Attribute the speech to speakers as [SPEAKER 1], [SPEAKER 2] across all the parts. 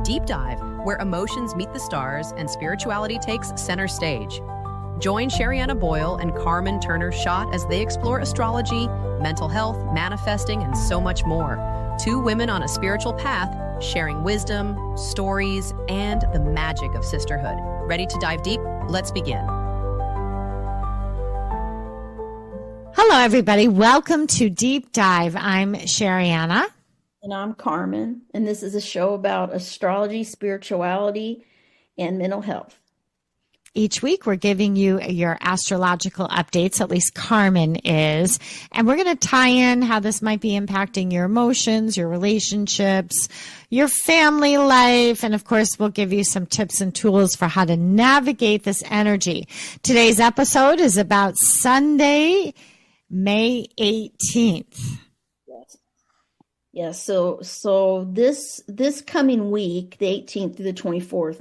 [SPEAKER 1] Deep Dive, where emotions meet the stars and spirituality takes center stage. Join Sherianna Boyle and Carmen Schott as they explore astrology, mental health, manifesting, and so much more. Two women on a spiritual path, sharing wisdom, stories, and the magic of sisterhood. Ready to dive deep? Let's begin.
[SPEAKER 2] Hello, everybody. Welcome to Deep Dive. I'm Sherianna.
[SPEAKER 3] And I'm Carmen. And this is a show about astrology, spirituality, and mental health.
[SPEAKER 2] Each week, we're giving you your astrological updates, at least Carmen is. And we're going to tie in how this might be impacting your emotions, your relationships, your family life. And of course, we'll give you some tips and tools for how to navigate this energy. Today's episode is about Sunday, May 18th.
[SPEAKER 3] Yes. So this coming week, the 18th through the 24th,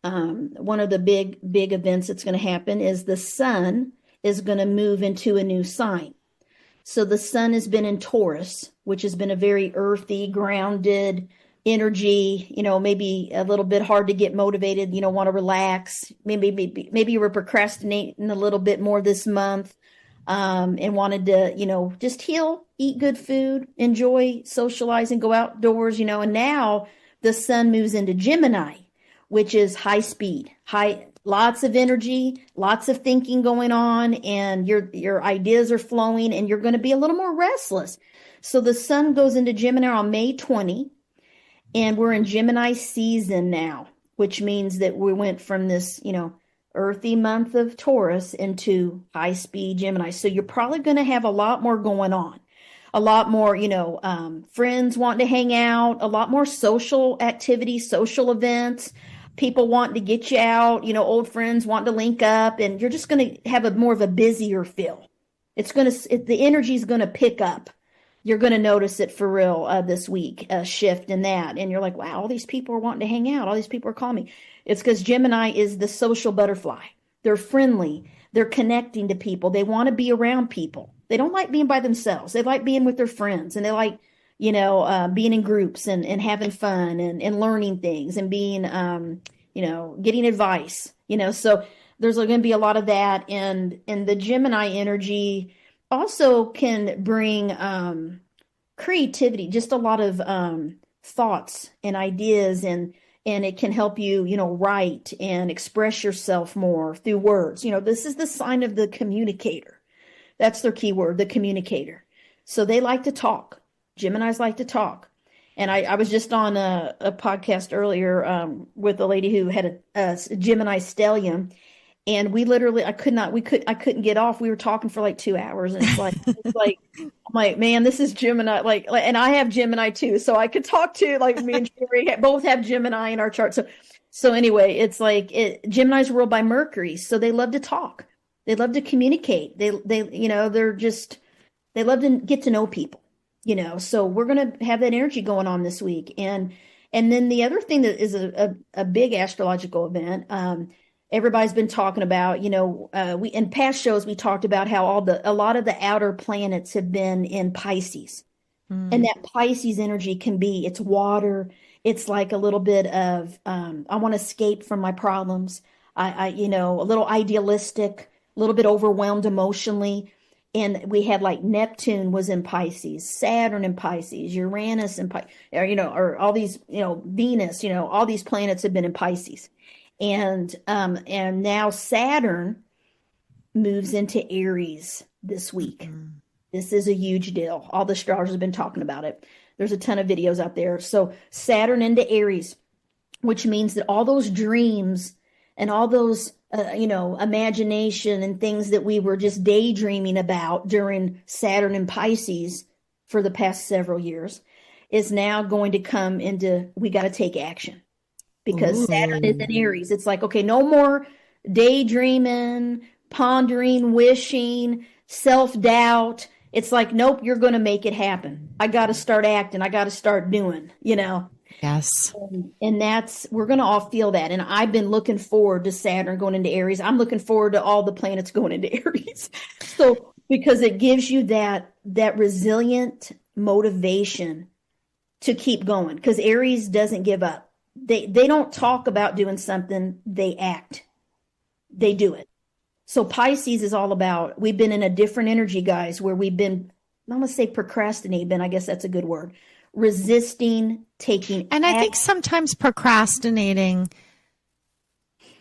[SPEAKER 3] one of the big events that's going to happen is the sun is going to move into a new sign. So the sun has been in Taurus, which has been a very earthy, grounded energy, maybe a little bit hard to get motivated, want to relax. Maybe you were procrastinating a little bit more this month, and wanted to, just heal, eat good food, enjoy socializing, go outdoors, and now the sun moves into Gemini, which is high speed, lots of energy, lots of thinking going on, and your ideas are flowing, and you're going to be a little more restless. So the sun goes into Gemini on May 20, and we're in Gemini season now, which means that we went from this, earthy month of Taurus into high speed Gemini. So you're probably going to have a lot more going on, a lot more, friends wanting to hang out, a lot more social activities, social events, people wanting to get you out, old friends wanting to link up, and you're just going to have more of a busier feel. The energy is going to pick up. You're going to notice it for real this week, a shift in that. And you're like, wow, all these people are wanting to hang out. All these people are calling me. It's because Gemini is the social butterfly. They're friendly. They're connecting to people. They want to be around people. They don't like being by themselves. They like being with their friends. And they like, being in groups and having fun and learning things and being, getting advice, So there's going to be a lot of that. And the Gemini energy also can bring creativity, just a lot of thoughts and ideas, and it can help you, write and express yourself more through words. This is the sign of the communicator. That's their key word, the communicator. So they like to talk. Geminis like to talk. And I was just on a podcast earlier with a lady who had a Gemini stellium. And we literally, I couldn't get off. We were talking for like 2 hours, and I'm like, man, this is Gemini. And I have Gemini too, so I could talk to me and Sherry both have Gemini in our chart. So anyway, it's Gemini's ruled by Mercury, so they love to talk. They love to communicate. They love to get to know people. So we're gonna have that energy going on this week, and then the other thing that is a big astrological event. Everybody's been talking about, we in past shows, we talked about how a lot of the outer planets have been in Pisces. And that Pisces energy it's water. It's like a little bit of, I want to escape from my problems. A little idealistic, a little bit overwhelmed emotionally. And we had Neptune was in Pisces, Saturn in Pisces, Uranus in Pisces, or all these, Venus, all these planets have been in Pisces. And now Saturn moves into Aries this week. This is a huge deal. All the astrologers have been talking about it. There's a ton of videos out there. So Saturn into Aries, which means that all those dreams and all those, imagination and things that we were just daydreaming about during Saturn and Pisces for the past several years is now going to come into, we got to take action. Because Saturn is in Aries. It's like, okay, no more daydreaming, pondering, wishing, self-doubt. It's like, nope, you're going to make it happen. I got to start acting. I got to start doing,
[SPEAKER 2] Yes.
[SPEAKER 3] And we're going to all feel that. And I've been looking forward to Saturn going into Aries. I'm looking forward to all the planets going into Aries. So, because it gives you that resilient motivation to keep going, because Aries doesn't give up. they don't talk about doing something, they act. They do it. So Pisces is all about, we've been in a different energy, guys, where we've been, I'm going to say procrastinating, but I guess that's a good word. Resisting, taking
[SPEAKER 2] And I think sometimes procrastinating,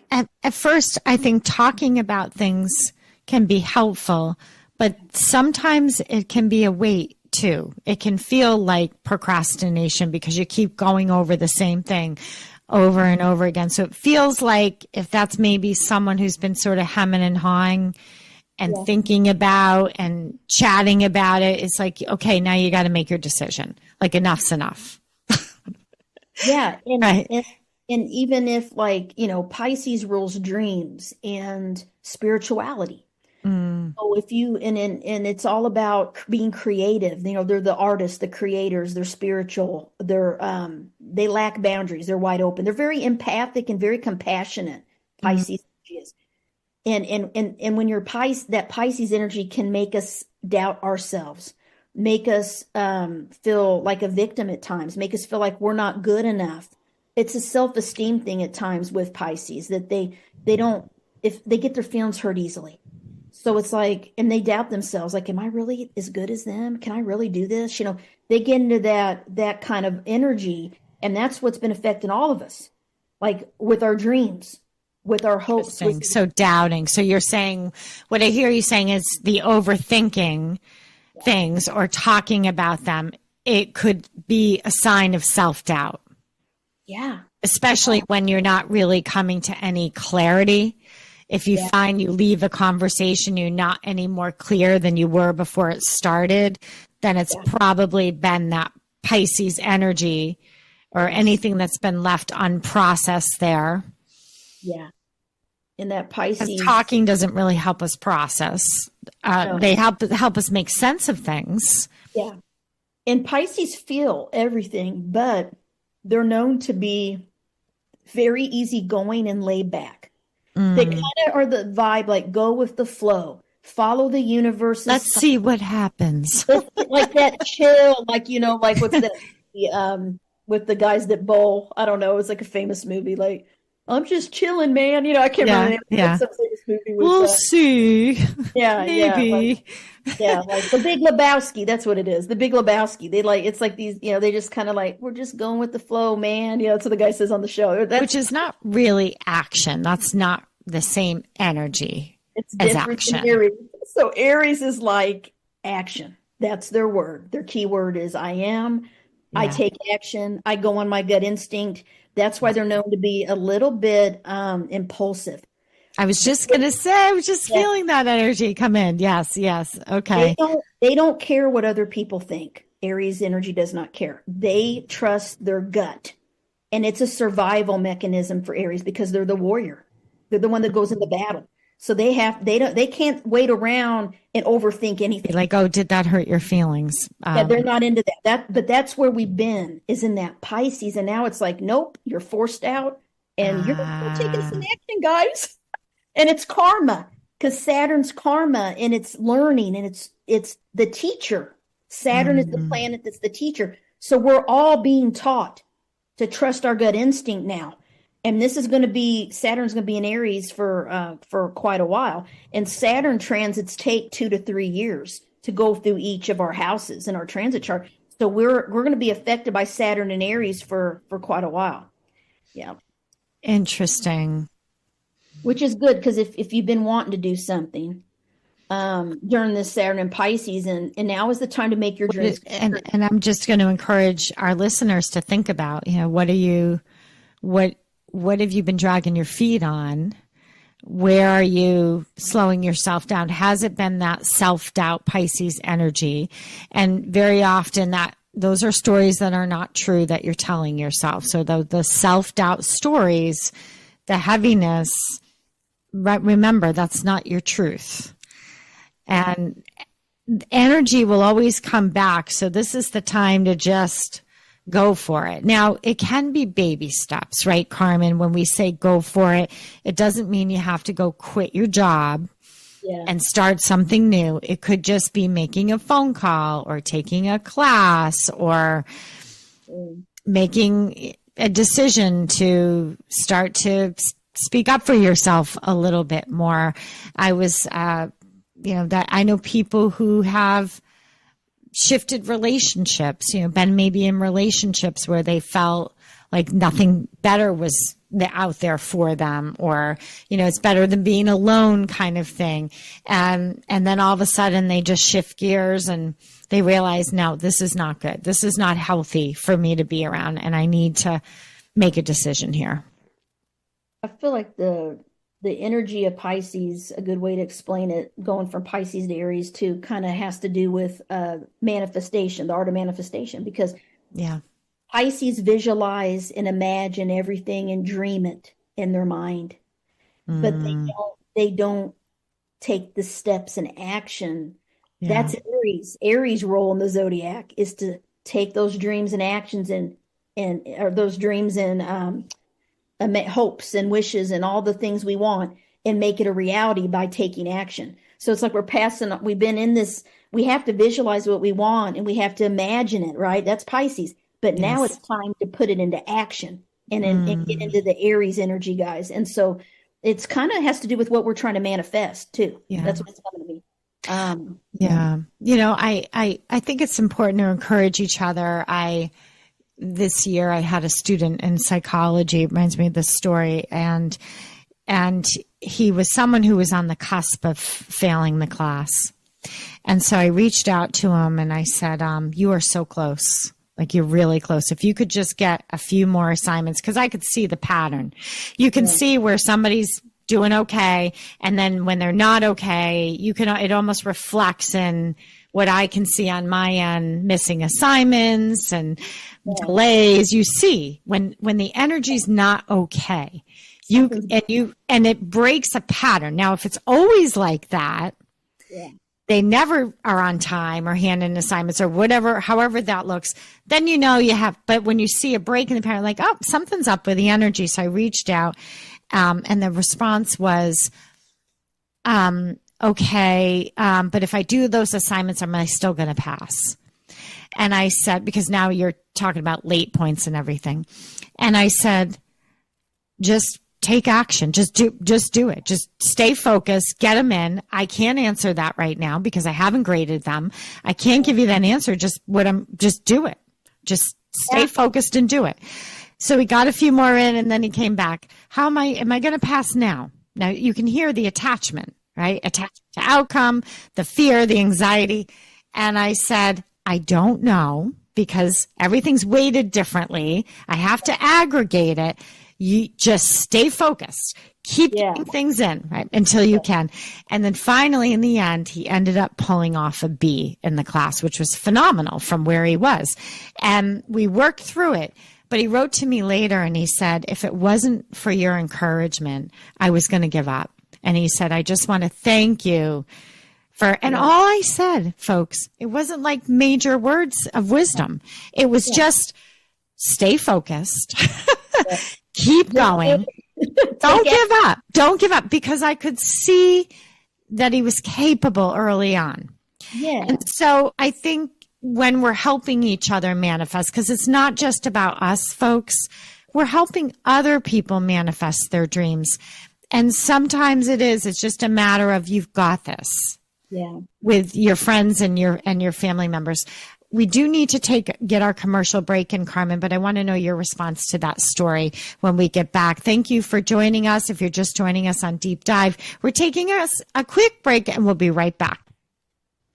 [SPEAKER 2] at first, I think talking about things can be helpful, but sometimes it can be a weight too. It can feel like procrastination because you keep going over the same thing over and over again. So it feels like if that's maybe someone who's been sort of hemming and hawing and thinking about and chatting about it, it's like, okay, now you got to make your decision. Like enough's enough.
[SPEAKER 3] Yeah. And,
[SPEAKER 2] right.
[SPEAKER 3] and even if like, Pisces rules dreams and spirituality. So if you, and it's all about being creative, they're the artists, the creators, they're spiritual, they lack boundaries. They're wide open. They're very empathic and very compassionate. Pisces is. And when you're that Pisces energy can make us doubt ourselves, make us feel like a victim at times, make us feel like we're not good enough. It's a self-esteem thing at times with Pisces that they don't, if they get their feelings hurt easily. So it's like, and they doubt themselves, like, am I really as good as them? Can I really do this? They get into that kind of energy, and that's what's been affecting all of us, like with our dreams, with our hopes.
[SPEAKER 2] So doubting. So you're saying, what I hear you saying is the overthinking things or talking about them, it could be a sign of self-doubt.
[SPEAKER 3] Yeah.
[SPEAKER 2] Especially when you're not really coming to any clarity. If you find you leave a conversation, you're not any more clear than you were before it started, then it's probably been that Pisces energy or anything that's been left unprocessed there.
[SPEAKER 3] Yeah. And that Pisces.
[SPEAKER 2] Talking doesn't really help us process. No. They help us make sense of things.
[SPEAKER 3] Yeah. And Pisces feel everything, but they're known to be very easygoing and laid back. They kind of are the vibe, like go with the flow, follow the universe.
[SPEAKER 2] Let's see what happens.
[SPEAKER 3] Like that chill, like, like what's that, with the guys that bowl. I don't know. It's like a famous movie. Like, I'm just chilling, man. I can't remember the name. Some famous movie with,
[SPEAKER 2] we'll see.
[SPEAKER 3] Yeah.
[SPEAKER 2] Maybe.
[SPEAKER 3] Like the Big Lebowski. That's what it is. The Big Lebowski. It's like these, they just kind of like, we're just going with the flow, man. That's what the guy says on the show.
[SPEAKER 2] Which is not really action. That's not the same energy as action.
[SPEAKER 3] Aries. So Aries is like action. That's their word. Their key word is I am. I take action. I go on my gut instinct. That's why they're known to be a little bit impulsive.
[SPEAKER 2] I was just going to say, I was just feeling that energy come in. Yes. Okay.
[SPEAKER 3] They don't care what other people think. Aries energy does not care. They trust their gut. And it's a survival mechanism for Aries because they're the warrior. They're the one that goes into battle. So they can't wait around and overthink anything.
[SPEAKER 2] Like, oh, did that hurt your feelings?
[SPEAKER 3] They're not into that. But that's where we've been, is in that Pisces. And now it's like, nope, you're forced out and you're taking some action, guys. And it's karma, because Saturn's karma, and it's learning, and it's the teacher. Saturn is the planet that's the teacher. So we're all being taught to trust our gut instinct now. And this is going to be, Saturn's going to be in Aries for quite a while. And Saturn transits take 2 to 3 years to go through each of our houses in our transit chart. So we're going to be affected by Saturn and Aries for quite a while. Yeah.
[SPEAKER 2] Interesting.
[SPEAKER 3] Which is good, because if you've been wanting to do something during this Saturn and Pisces, and now is the time to make your dreams.
[SPEAKER 2] And I'm just going to encourage our listeners to think about, what have you been dragging your feet on? Where are you slowing yourself down? Has it been that self-doubt Pisces energy? And very often those are stories that are not true that you're telling yourself. So the self-doubt stories, the heaviness, remember, that's not your truth. And energy will always come back. So this is the time to just go for it. Now, it can be baby steps, right, Carmen? When we say go for it, it doesn't mean you have to go quit your job and start something new. It could just be making a phone call or taking a class or making a decision to start to speak up for yourself a little bit more. I was, that I know people who have shifted relationships, been maybe in relationships where they felt like nothing better was out there for them, or, it's better than being alone kind of thing. And then all of a sudden they just shift gears and they realize, no, this is not good. This is not healthy for me to be around, and I need to make a decision here.
[SPEAKER 3] I feel like the energy of Pisces, a good way to explain it, going from Pisces to Aries too, kind of has to do with manifestation, the art of manifestation, because Pisces visualize and imagine everything and dream it in their mind, but they don't take the steps in action. That's Aries. Aries' role in the zodiac is to take those dreams and actions or those dreams and hopes and wishes and all the things we want, and make it a reality by taking action. So it's like we've been in this, we have to visualize what we want and we have to imagine it, right? That's Pisces. But now it's time to put it into action and get into the Aries energy, guys. And so it's kind of has to do with what we're trying to manifest too. Yeah. That's what it's coming to be.
[SPEAKER 2] I think it's important to encourage each other. This year I had a student in psychology. It reminds me of this story. And he was someone who was on the cusp of failing the class. And so I reached out to him and I said, you are so close. Like, you're really close. If you could just get a few more assignments, because I could see the pattern. You can see where somebody's doing okay, and then when they're not okay, it almost reflects in what I can see on my end, missing assignments and delays. You see when the energy's not okay, and it breaks a pattern. Now, if it's always like that, they never are on time or hand in assignments or whatever, however that looks, then you have, but when you see a break in the pattern, like, oh, something's up with the energy. So I reached out, and the response was, okay, but if I do those assignments, am I still going to pass? And I said, because now you're talking about late points and everything. And I said, just take action. Just do it. Just stay focused, get them in. I can't answer that right now because I haven't graded them. I can't give you that answer. Just do it. Just stay focused and do it. So he got a few more in, and then he came back. Am I going to pass now? Now you can hear the attachment, right? Attachment to outcome, the fear, the anxiety. And I said, I don't know, because everything's weighted differently. I have to aggregate it. You just stay focused, keep getting things in, right, until you can. And then finally, in the end, he ended up pulling off a B in the class, which was phenomenal from where he was. And we worked through it. But he wrote to me later and he said, if it wasn't for your encouragement, I was going to give up. And he said, I just want to thank you for, and all I said, folks, it wasn't like major words of wisdom. It was just stay focused. Keep going. Don't give up. Don't give up, because I could see that he was capable early on. Yeah. And so I think when we're helping each other manifest, because it's not just about us, folks, we're helping other people manifest their dreams. And sometimes it's just a matter of, you've got this. Yeah. With your friends and your family members. We do need to get our commercial break in, Carmen, but I want to know your response to that story when we get back. Thank you for joining us. If you're just joining us on Deep Dive, we're taking us a quick break and we'll be right back.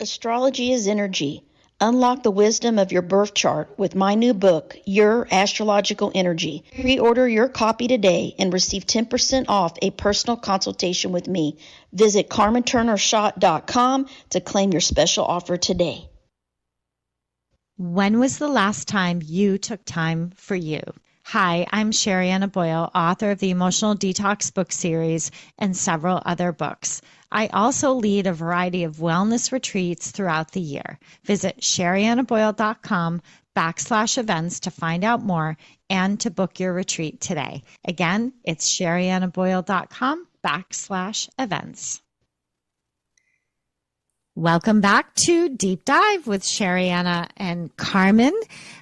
[SPEAKER 3] Astrology is energy. Unlock the wisdom of your birth chart with my new book, Your Astrological Energy. Pre-order your copy today and receive 10% off a personal consultation with me. Visit CarmenTurnerSchott.com to claim your special offer today.
[SPEAKER 2] When was the last time you took time for you? Hi, I'm Sherianna Boyle, author of the Emotional Detox book series and several other books. I also lead a variety of wellness retreats throughout the year. Visit SheriannaBoyle.com/events to find out more and to book your retreat today. Again, it's SheriannaBoyle.com/events. Welcome back to Deep Dive with Sherianna and Carmen.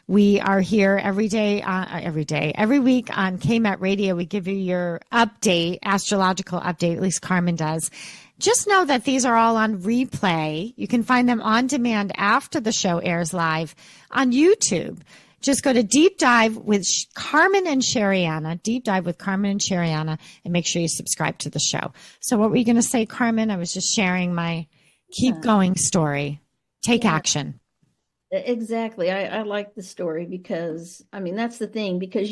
[SPEAKER 2] We are here every week on KMET Radio. We give you your update, astrological update, at least Carmen does. Just know that these are all on replay. You can find them on demand after the show airs live on YouTube. Just go to Deep Dive with Carmen and Sherianna, Deep Dive with Carmen and Sherianna, and make sure you subscribe to the show. So what were you going to say, Carmen? I was just sharing my keep going story. Take action.
[SPEAKER 3] Exactly. I like the story because, I mean, that's the thing, because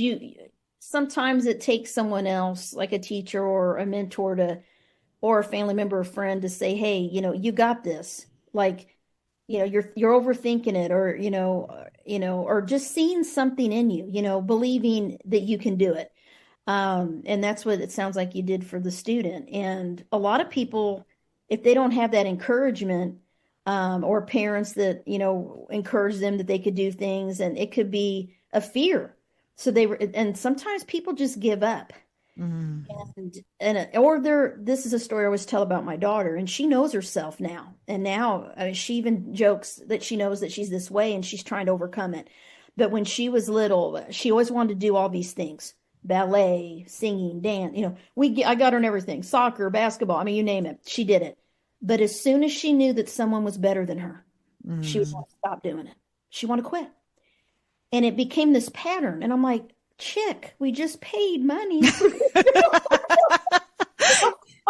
[SPEAKER 3] sometimes it takes someone else, like a teacher or a mentor or a family member or friend to say, hey, you got this. Like, you're overthinking it, or just seeing something in you, believing that you can do it. And that's what it sounds like you did for the student. And a lot of people, if they don't have that encouragement, or parents that, encourage them that they could do things, and it could be a fear. So and sometimes people just give up. This is a story I always tell about my daughter, and she knows herself now. And now, I mean, she even jokes that she knows that she's this way and she's trying to overcome it. But when she was little, she always wanted to do all these things: ballet, singing, dance. I got her in everything: soccer, basketball. I mean, you name it, she did it. But as soon as she knew that someone was better than her, she would want to stop doing it. She wanted to quit. And it became this pattern. And I'm like, chick, we just paid money. I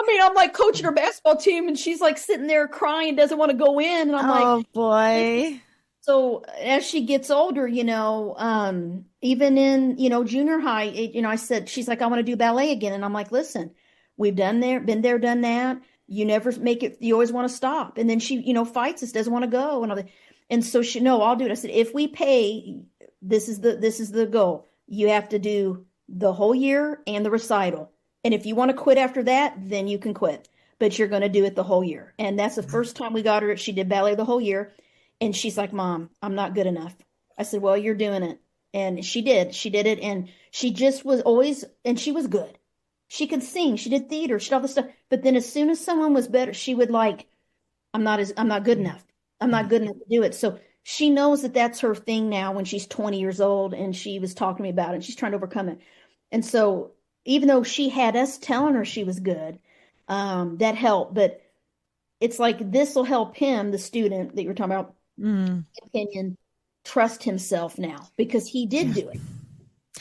[SPEAKER 3] mean, I'm like coaching her basketball team, and she's like sitting there crying, doesn't want to go in. And I'm like,
[SPEAKER 2] oh boy.
[SPEAKER 3] So as she gets older, even in, junior high, I said, she's like, I want to do ballet again. And I'm like, listen, we've been there, done that. You never make it. You always want to stop. And then she, fights us, doesn't want to go. And so no, I'll do it. I said, if we pay, this is the goal. You have to do the whole year and the recital. And if you want to quit after that, then you can quit, but you're going to do it the whole year. And that's the first time we got her. She did ballet the whole year. And she's like, Mom, I'm not good enough. I said, well, you're doing it. And she did it. And she just was always, and she was good. She could sing. She did theater. She did all this stuff. But then as soon as someone was better, she would like, I'm not good enough. I'm not good enough to do it. So she knows that that's her thing now when she's 20 years old, and she was talking to me about it, and she's trying to overcome it. And so even though she had us telling her she was good, that helped. But it's like, this will help him, the student that you're talking about, opinion, trust himself now, because he did do it.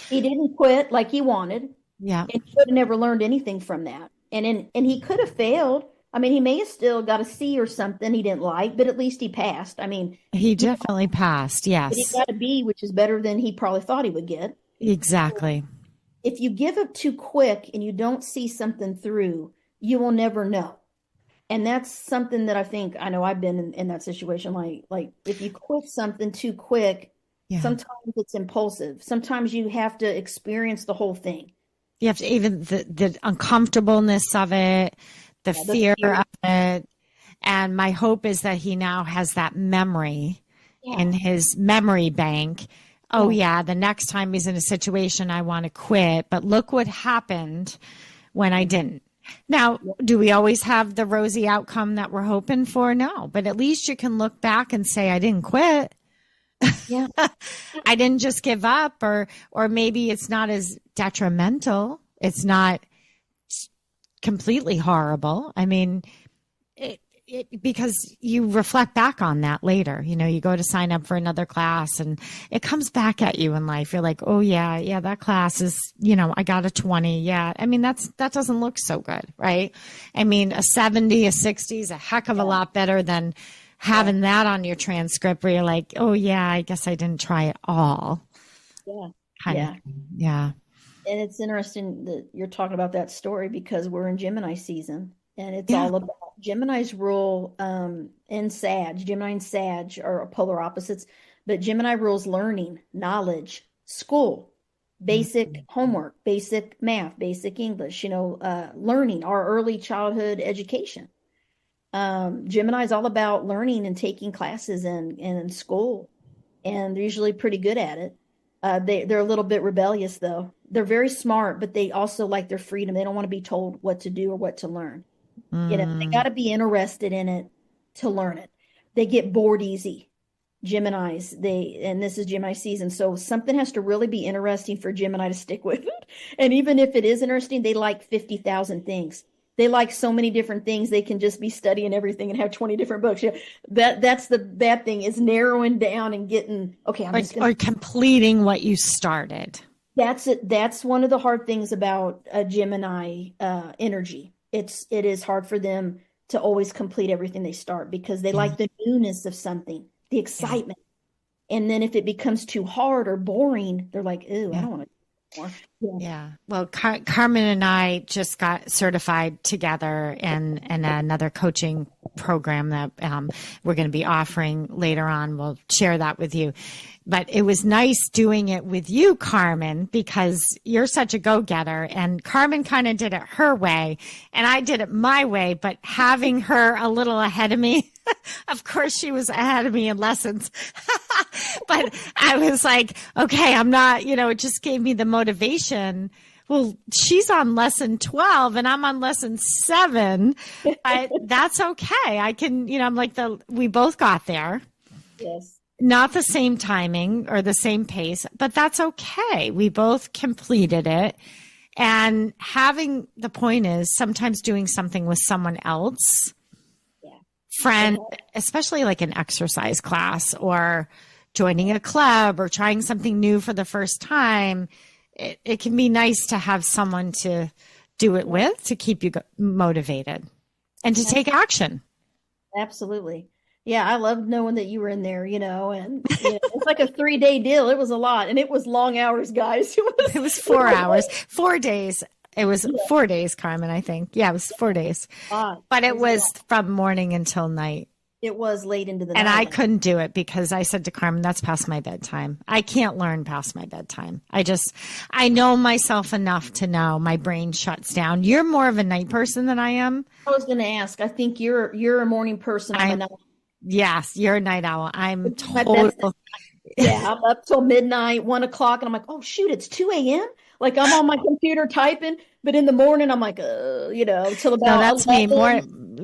[SPEAKER 3] He didn't quit like he wanted.
[SPEAKER 2] Yeah.
[SPEAKER 3] And he could have never learned anything from that. And he could have failed. I mean, he may have still got a C or something he didn't like, but at least he passed. I mean,
[SPEAKER 2] he definitely passed. Yes.
[SPEAKER 3] But he got a B, which is better than he probably thought he would get.
[SPEAKER 2] Exactly.
[SPEAKER 3] So if you give up too quick and you don't see something through, you will never know. And that's something that I know I've been in that situation. Like if you quit something too quick, sometimes it's impulsive. Sometimes you have to experience the whole thing.
[SPEAKER 2] You have to, even the uncomfortableness of it, the fear of it. And my hope is that he now has that memory in his memory bank. Oh yeah, the next time he's in a situation, I want to quit, but look what happened when I didn't. Now, do we always have the rosy outcome that we're hoping for? No, but at least you can look back and say, I didn't quit.
[SPEAKER 3] Yeah.
[SPEAKER 2] I didn't just give up, or maybe it's not as detrimental. It's not completely horrible. I mean, because you reflect back on that later. You go to sign up for another class and it comes back at you in life. You're like, oh yeah, that class is, I got a 20. Yeah. I mean, that doesn't look so good, right? I mean, a 70, a 60 is a heck of a lot better than having that on your transcript where you're like, oh yeah, I guess I didn't try it all.
[SPEAKER 3] Yeah.
[SPEAKER 2] Yeah.
[SPEAKER 3] And it's interesting that you're talking about that story, because we're in Gemini season, and it's all about Gemini's rule in Sag. Gemini and Sag are polar opposites, but Gemini rules learning, knowledge, school, basic homework, basic math, basic English, learning, our early childhood education. Gemini is all about learning and taking classes in school, and they're usually pretty good at it. They're a little bit rebellious, though. They're very smart, but they also like their freedom. They don't want to be told what to do or what to learn. They got to be interested in it. to learn it. They get bored easy. Geminis, and this is Gemini season, so something has to really be interesting for Gemini to stick with it. And even if it is interesting, they like 50,000 things. They like so many different things. They can just be studying everything and have 20 different books. Yeah, that's the bad thing, is narrowing down and getting, okay,
[SPEAKER 2] or completing what you started.
[SPEAKER 3] That's it. That's one of the hard things about a Gemini energy. It is hard for them to always complete everything they start, because they like the newness of something, the excitement. And then if it becomes too hard or boring, they're like, ooh, I don't want to. Yeah.
[SPEAKER 2] Well, Carmen and I just got certified together in another coaching program that we're going to be offering later on. We'll share that with you. But it was nice doing it with you, Carmen, because you're such a go-getter. And Carmen kind of did it her way, and I did it my way. But having her a little ahead of me, of course, she was ahead of me in lessons. But I was like, okay, I'm not, it just gave me the motivation. Well, she's on lesson 12 and I'm on lesson 7. That's okay. I can, I'm like we both got there.
[SPEAKER 3] Yes.
[SPEAKER 2] Not the same timing or the same pace, but that's okay. We both completed it. And the point is sometimes doing something with someone else, friend, especially like an exercise class or joining a club or trying something new for the first time, it can be nice to have someone to do it with, to keep you motivated and to take action.
[SPEAKER 3] Absolutely. Yeah, I loved knowing that you were in there, and it's like a 3-day deal. It was a lot, and it was long hours, guys.
[SPEAKER 2] It was 4 hours, 4 days. It was 4 days, Carmen, I think. Yeah, it was 4 days. But it was from morning until night.
[SPEAKER 3] It was late into the night.
[SPEAKER 2] And I couldn't do it because I said to Carmen, that's past my bedtime. I can't learn past my bedtime. I know myself enough to know my brain shuts down. You're more of a night person than I am.
[SPEAKER 3] I was going to ask. I think you're a morning person. I'm a night.
[SPEAKER 2] Yes, you're a night owl. I'm total.
[SPEAKER 3] Yeah, I'm up till midnight, 1 o'clock, and I'm like, oh shoot, it's 2 a.m. Like I'm on my computer typing, but in the morning I'm like, till about.
[SPEAKER 2] No, that's 11.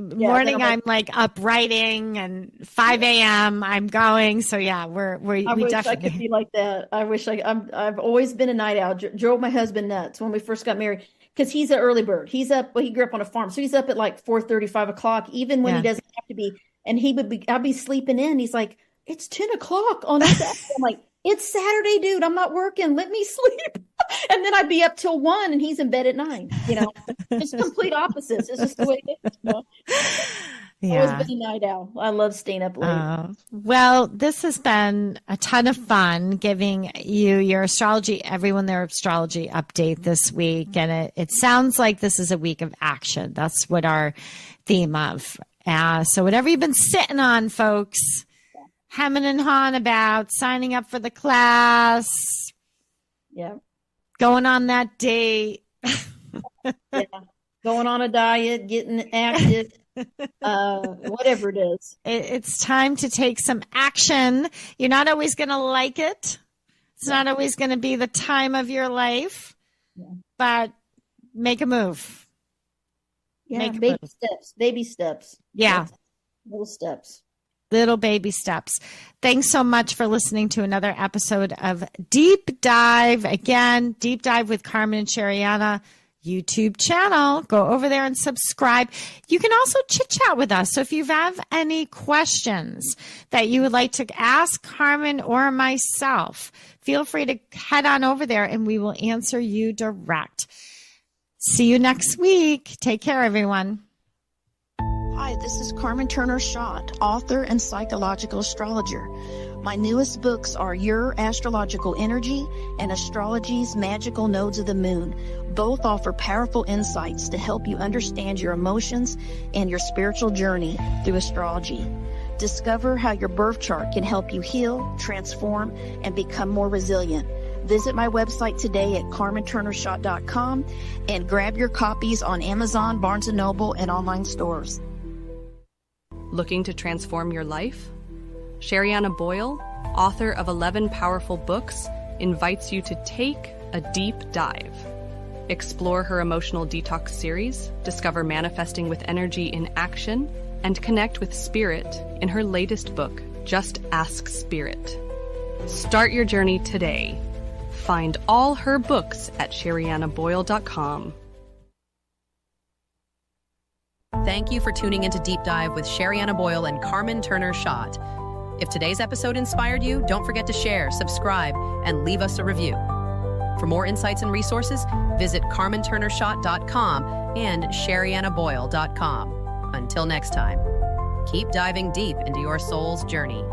[SPEAKER 2] Me. Morning,
[SPEAKER 3] I'm
[SPEAKER 2] like, I'm up writing, and 5 a.m. I'm going. So yeah, we
[SPEAKER 3] wish
[SPEAKER 2] definitely.
[SPEAKER 3] I could be like that. I wish I've always been a night owl. Drove my husband nuts when we first got married, because he's an early bird. He's up. Well, he grew up on a farm, so he's up at like 4:30, 5 o'clock, even when he doesn't have to be. And I'd be sleeping in. He's like, it's 10 o'clock on Saturday. I'm like, it's Saturday, dude. I'm not working. Let me sleep. And then I'd be up till 1 and he's in bed at 9, just complete opposites. It's just the way it is.
[SPEAKER 2] Yeah.
[SPEAKER 3] I've always been a night owl. I love staying up late.
[SPEAKER 2] Well, this has been a ton of fun giving you your everyone their astrology update this week. And it sounds like this is a week of action. That's what our theme of. So whatever you've been sitting on, folks, hemming and hawing about, signing up for the class, going on that date,
[SPEAKER 3] going on a diet, getting active, whatever it is.
[SPEAKER 2] It's time to take some action. You're not always going to like it. It's not always going to be the time of your life, but make a move.
[SPEAKER 3] Yeah, baby steps.
[SPEAKER 2] Yeah.
[SPEAKER 3] Little steps.
[SPEAKER 2] Little baby steps. Thanks so much for listening to another episode of Deep Dive. Again, Deep Dive with Carmen and Sherianna YouTube channel. Go over there and subscribe. You can also chit chat with us. So if you have any questions that you would like to ask Carmen or myself, feel free to head on over there and we will answer you direct. See you next week. Take care, everyone.
[SPEAKER 3] Hi, this is Carmen Turner Schott, author and psychological astrologer. My newest books are Your Astrological Energy and Astrology's Magical Nodes of the Moon. Both offer powerful insights to help you understand your emotions and your spiritual journey through astrology. Discover how your birth chart can help you heal, transform, and become more resilient. Visit my website today at carmenturnershott.com and grab your copies on Amazon, Barnes & Noble, and online stores.
[SPEAKER 1] Looking to transform your life? Sherianna Boyle, author of 11 powerful books, invites you to take a deep dive. Explore her emotional detox series, discover manifesting with energy in action,
[SPEAKER 4] and connect with Spirit in her latest book, Just Ask Spirit. Start your journey today. Find all her books at sheriannaboyle.com.
[SPEAKER 1] Thank you for tuning into Deep Dive with Sherianna Boyle and Carmen Turner Schott. If today's episode inspired you, don't forget to share, subscribe, and leave us a review. For more insights and resources, visit carmenturnerschott.com and sheriannaboyle.com. Until next time, keep diving deep into your soul's journey.